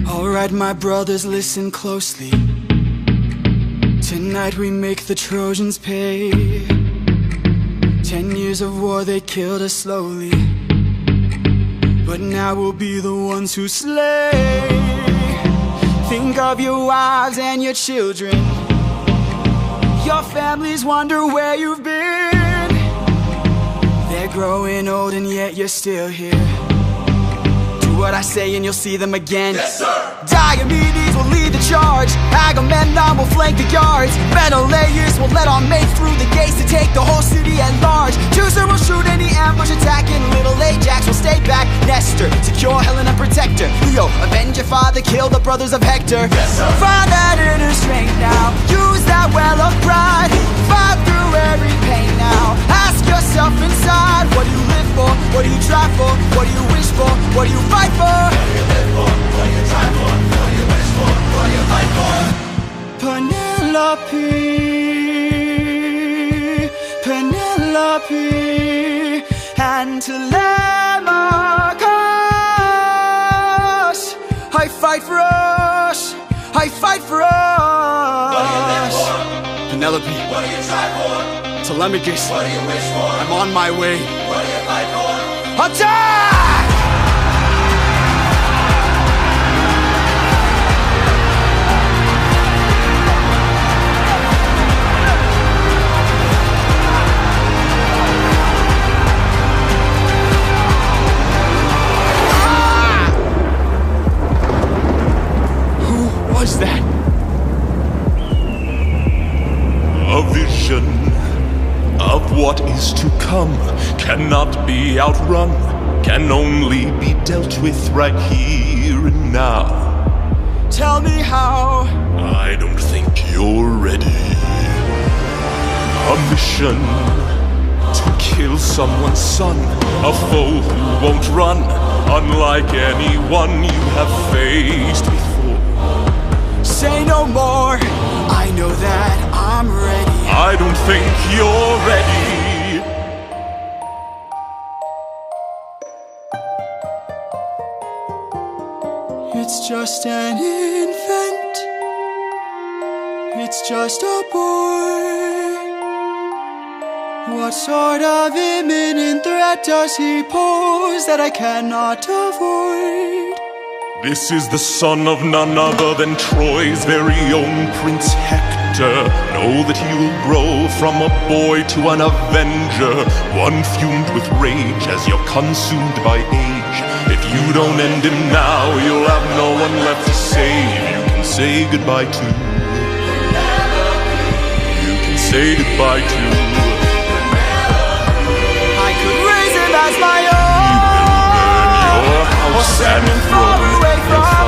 Alright, my brothers, listen closely. Tonight we make the Trojans pay. 10 years of war, they killed us slowly, but now we'll be the ones who slay. Think of your wives and your children. Your families wonder where you've been. They're growing old and yet you're still here. Do what I say and you'll see them again. Yes, sir! Diomedes will lead the charge. Agamemnon will flank the yards. Menelaus will let our mates through the gates to take the whole city at large. Teucer will shoot any ambush attacking. Little Ajax will stay back. Nestor, secure Helena, protect her. Leo, avenge your father, kill the brothers of Hector. Yes, sir! Find that inner strength now. Use that well of pride. Fight through every pain now. Ask yourself inside, what do you live for? What do you try for? What do you wish for? What do you fight for? What do you live for? What do you try for? What do you wish for? What do you fight for? Penelope, Penelope, and Telemachus. I fight for us, I fight for us. What do you live for? Penelope, What do you try for? Telemachus, What do you wish for? I'm on my way. What do you fight for? Attack! Was that? A vision of what is to come cannot be outrun, can only be dealt with right here and now. Tell me how. I don't think you're ready. A mission to kill someone's son, a foe who won't run, unlike anyone you have faced before. Say no more, I know that I'm ready. I don't think you're ready. It's just an infant. It's just a boy. What sort of imminent threat does he pose that I cannot avoid? This is the son of none other than Troy's very own Prince Hector. Know that he will grow from a boy to an avenger, one fumed with rage as you're consumed by age. If you don't end him now, you'll have no one left to save. You can say goodbye to. You can say goodbye to. I could raise him as my own. Or send him far away from home.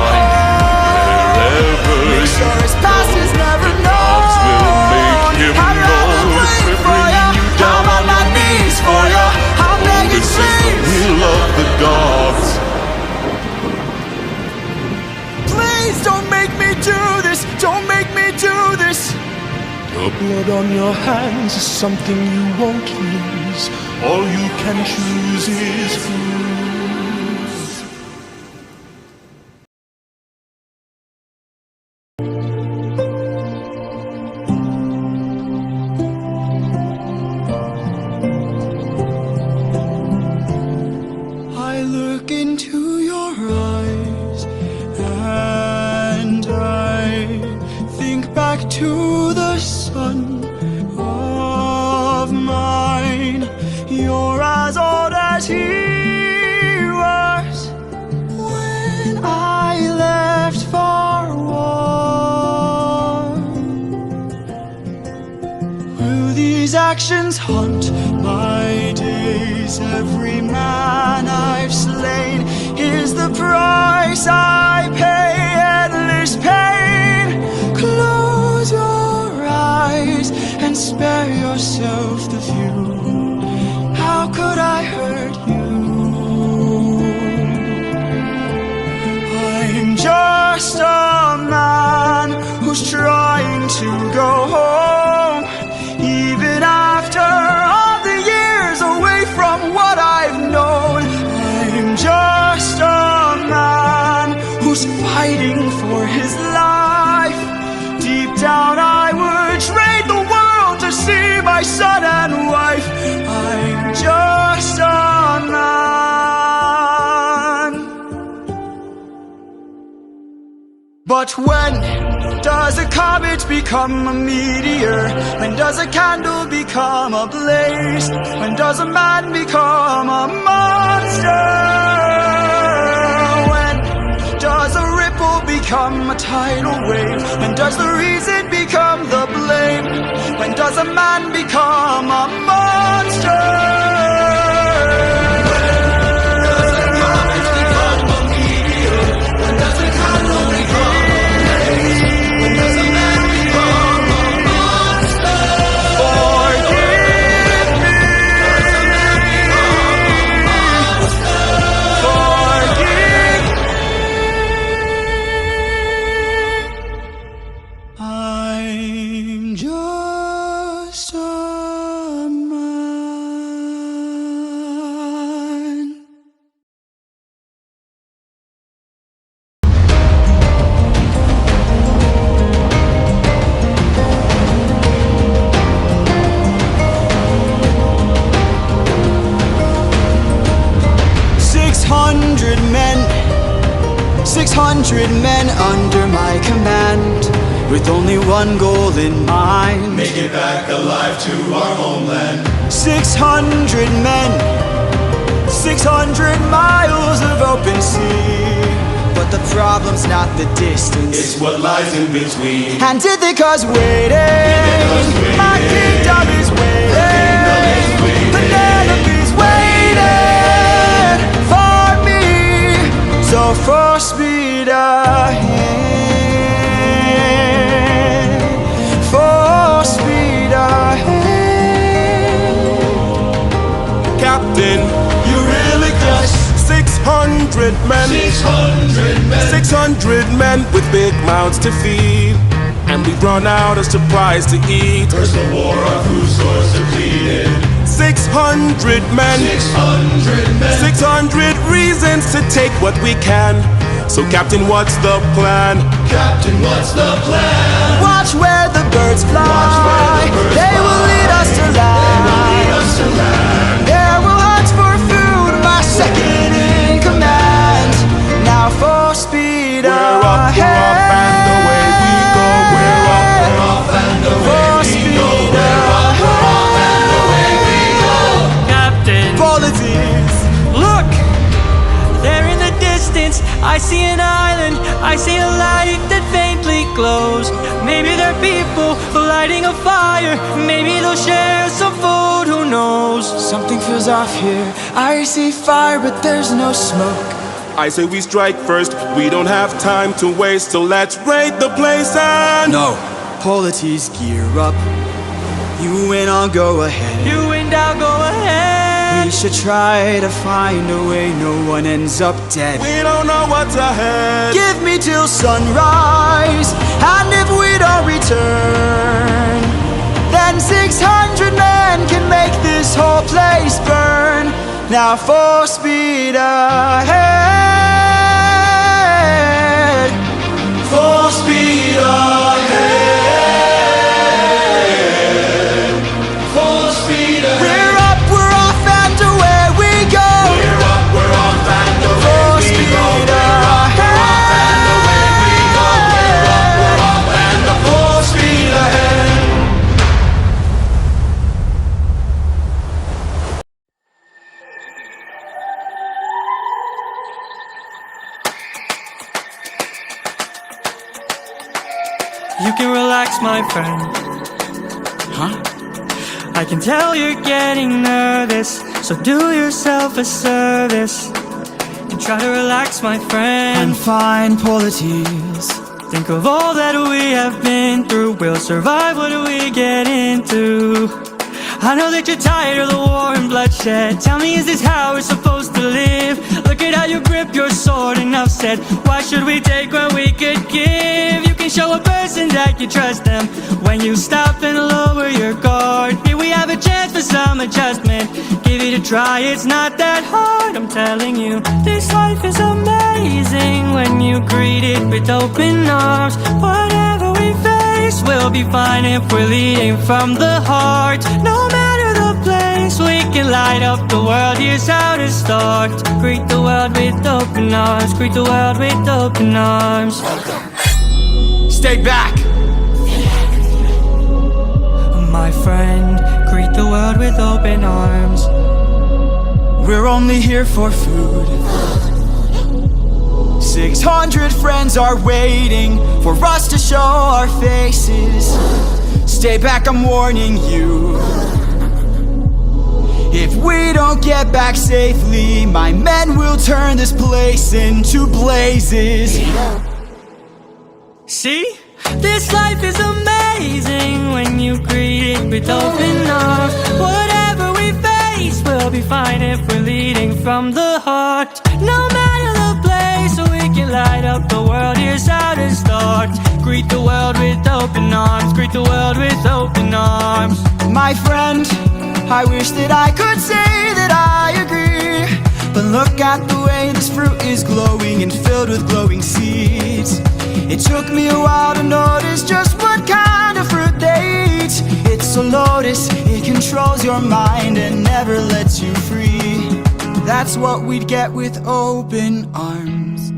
Make sure his past is never known. I'd rather pray for ya. I'm on my knees for ya. I'm begging This is the will of the gods. Please don't make me do this. Don't make me do this. The blood on your hands is something you won't lose. All you can choose is who. To the son of mine, you're as old as he was when I left for war. Will these actions haunt my days? Every man I've slain is the price I pay. Endless pain. Close your eyes and spare yourself the view. How could I hurt you? I'm just a man who's trying to go home, even after all the years away from what I've known. I'm just a who's fighting for his life. Deep down I would trade the world to see my son and wife. I'm just a man. But when does a comet become a meteor? When does a candle become a blaze? When does a man become a monster? When does a ripple become a tidal wave? When does the reason become the blame? When does a man become a monster? Men under my command, with only one goal in mind: make it back alive to our homeland. 600 men, 600 miles of open sea. But the problem's not the distance, it's what lies in between. And Ithaca's waiting, my kingdom is waiting, Penelope's waiting for me. So full speed ahead, full speed ahead. Captain, you really just 600 men, 600 men, 600 men with big mouths to feed, and we've run out of supplies to eat. Where's the war of whose swords depleted? 600 men, 600 men, 600 reasons to take what we can. So Captain, what's the plan? Captain, what's the plan? Watch where the birds fly, they will lead us to land. There we'll hunt for food, my second in command. Now full speed ahead. We're up and away we go. We're up and away we go. We're up and away we go. Captain, Polities. look! There in the distance, I see an island. I see a light that faintly glows. Maybe they're people lighting a fire. Maybe they'll share some food, who knows? Something feels off here. I see fire, but there's no smoke. I say we strike first, we don't have time to waste, so let's raid the place and... No. Polities, gear up. You win, I'll go ahead. You and I'll go ahead. We should try to find a way no one ends up dead. We don't know what's ahead. Give me till sunrise, and if we don't return, then 600 men can make this whole place burn. Now full speed ahead, full speed ahead, Full speed ahead. we're up, we're off, and away we go. We're up, we're off and away Full we speed go. We're up, we're off and away we go. We're up, we're off and full speed ahead. You can relax, my friend. Huh? I can tell you're getting nervous, so do yourself a service and try to relax, my I'm friend. fine, Polities. Think of all that we have been through. We'll survive what we get into. I know that you're tired of the war and bloodshed. Tell me, is this how we're supposed to live? Look at how you grip your sword, enough said. Why should we take when we could give? You can show a person that you trust them when you stop and lower your guard. Here we have a chance for some adjustment. Give it a try, it's not that hard. I'm telling you, this life is amazing when you greet it with open arms. Whatever we face, we'll be fine if we're leading from the heart. No matter the place, we can light up the world. Here's how to start. Greet the world with open arms. Greet the world with open arms. Stay back! My friend, greet the world with open arms. We're only here for food. 600 friends are waiting for us to show our faces. Stay back, I'm warning you. If we don't get back safely, my men will turn this place into blazes. See? This life is amazing when you greet it with open arms. Whatever we face, we'll be fine if we're leading from the heart. No matter the place, so we can light up the world. Here's how to start. Greet the world with open arms. Greet the world with open arms. My friend, I wish that I could say that I agree, but look at the way this fruit is glowing and filled with glowing seeds. It took me a while to notice just what kind of fruit they eat. It's a lotus, it controls your mind and never lets you free. That's what we'd get with open arms.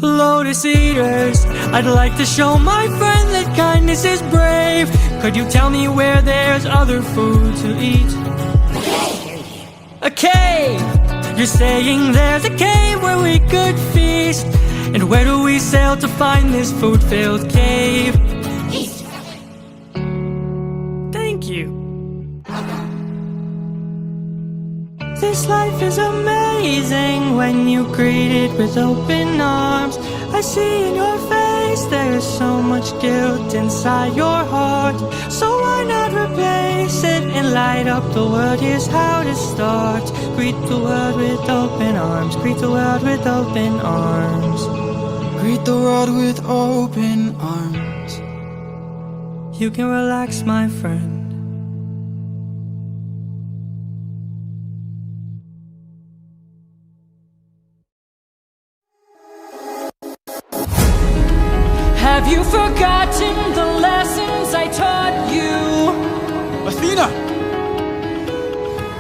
Lotus eaters, I'd like to show my friend that kindness is brave. Could you tell me where there's other food to eat? A cave! You're saying there's a cave where we could feast. And where do we sail to find this food-filled cave? Thank you. This life is amazing when you greet it with open arms. I see in your face there's so much guilt inside your heart. So why not replace it and light up the world? Here's how to start. Greet the world with open arms. Greet the world with open arms. Greet the world with open arms. You can relax, my friend. Have you forgotten the lessons I taught you? Athena!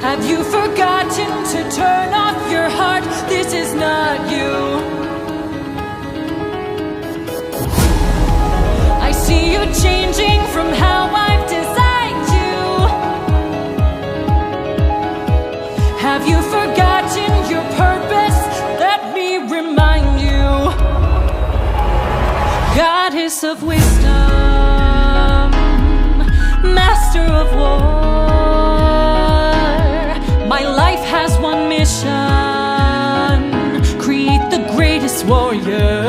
Have you forgotten to turn off your heart? This is not you. I see you changing from how I've designed you. Have you forgotten your purpose? Let me remind you. Goddess of wisdom, master of war, my life has one mission: create the greatest warrior.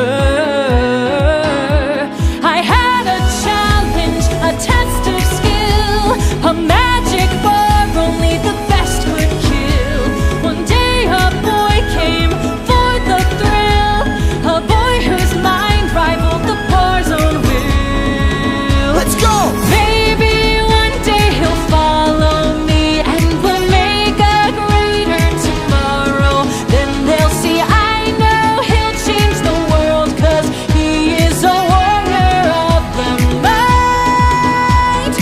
I had a challenge, a test of skill, a magic bar only the best could kill. One day a boy came for the thrill, a boy whose mind rivaled the bar's own will. Let's go! Maybe one day he'll follow me and we'll make a greater tomorrow. Then they'll see I know he'll change the world, 'cause he is a warrior of the mind.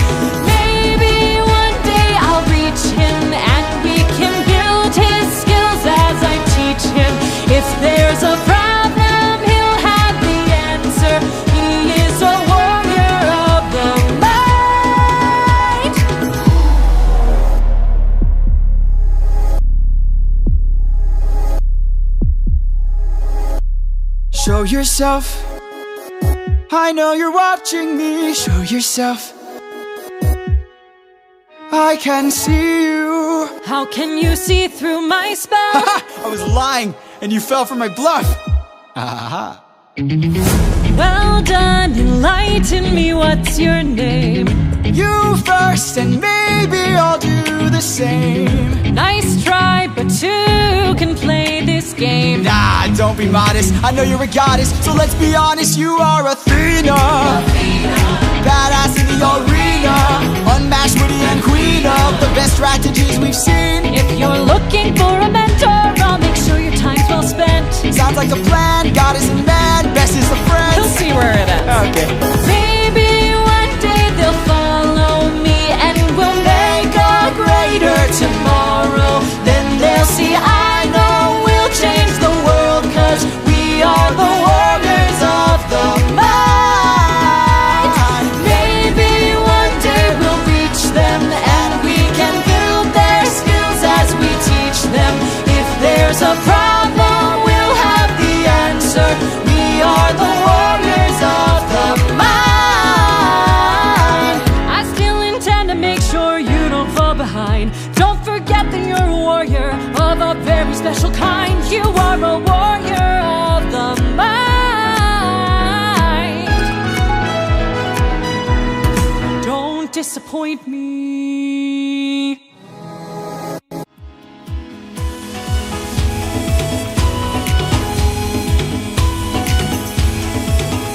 Maybe one day I'll reach him and we can build his skills as I teach him. If there's a problem, he'll have the answer. He is a warrior of the mind. Show yourself. I know you're watching me. Show yourself. I can see you. How can you see through my spell? I was lying and you fell for my bluff. Well, Well done, enlighten me, what's your name? You first and maybe I'll do the same. Nice try, but two can play this game. Nah, don't be modest, I know you're a goddess, so let's be honest, you are Athena. Badass in the arena, unmatched, witty and queen of the best strategies we've seen. If you're looking for a mentor, I'll make sure your time's well spent. Sounds like a plan, goddess and man, best is the friends. You'll see where it ends. Okay. Maybe one day they'll follow me, and we'll make a greater tomorrow. Then they'll see I know we'll change the world, 'cause we are the warriors of the mind. Maybe one day we'll reach them, and we can build their skills as we teach them. If there's a problem, we'll have the answer. We are the warriors of the mind. I still intend to make sure you don't fall behind. Don't forget that you're a warrior of a very special kind. You are a warrior of the mind. Don't disappoint me.